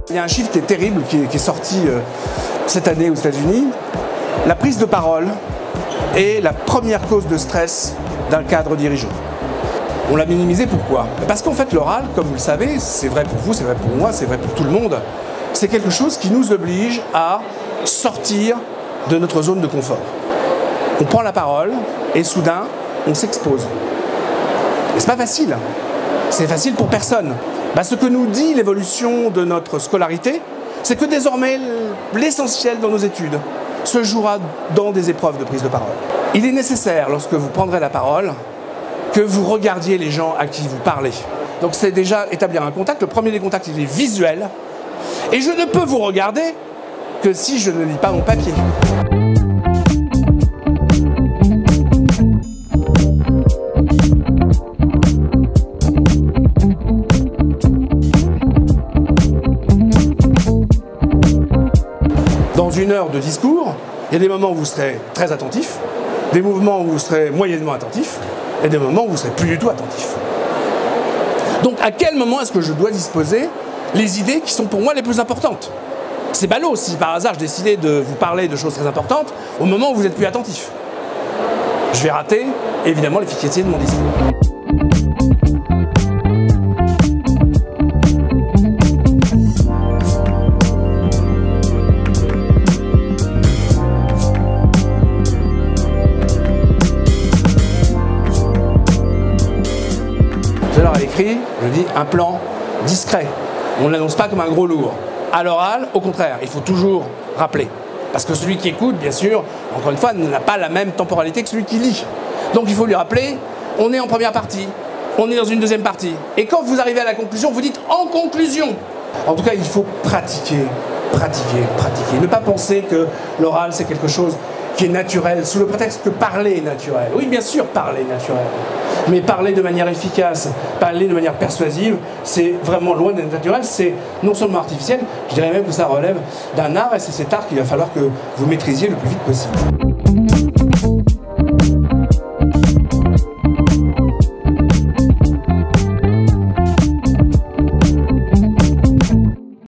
Il y a un chiffre qui est terrible, qui est sorti cette année aux États-Unis. La prise de parole est la première cause de stress d'un cadre dirigeant. On l'a minimisé, pourquoi? Parce qu'en fait l'oral, comme vous le savez, c'est vrai pour vous, c'est vrai pour moi, c'est vrai pour tout le monde, c'est quelque chose qui nous oblige à sortir de notre zone de confort. On prend la parole et soudain, on s'expose. Et c'est pas facile. C'est facile pour personne. Ce que nous dit l'évolution de notre scolarité, c'est que désormais, l'essentiel dans nos études se jouera dans des épreuves de prise de parole. Il est nécessaire, lorsque vous prendrez la parole, que vous regardiez les gens à qui vous parlez. Donc c'est déjà établir un contact. Le premier des contacts, il est visuel. Et je ne peux vous regarder que si je ne lis pas mon papier. Dans une heure de discours, il y a des moments où vous serez très attentif, des moments où vous serez moyennement attentif, et des moments où vous ne serez plus du tout attentif. Donc à quel moment est-ce que je dois disposer les idées qui sont pour moi les plus importantes? C'est ballot si par hasard je décidais de vous parler de choses très importantes au moment où vous êtes plus attentif. Je vais rater évidemment l'efficacité de mon discours. Tout à l'heure à l'écrit, je dis un plan discret. On ne l'annonce pas comme un gros lourd. À l'oral, au contraire, il faut toujours rappeler. Parce que celui qui écoute, bien sûr, encore une fois, n'a pas la même temporalité que celui qui lit. Donc il faut lui rappeler, on est en première partie, on est dans une deuxième partie. Et quand vous arrivez à la conclusion, vous dites en conclusion. En tout cas, il faut pratiquer, pratiquer, pratiquer. Ne pas penser que l'oral, c'est quelque chose qui est naturel, sous le prétexte que parler est naturel. Oui, bien sûr, parler est naturel. Mais parler de manière efficace, parler de manière persuasive, c'est vraiment loin d'être naturel, c'est non seulement artificiel, je dirais même que ça relève d'un art, et c'est cet art qu'il va falloir que vous maîtrisiez le plus vite possible.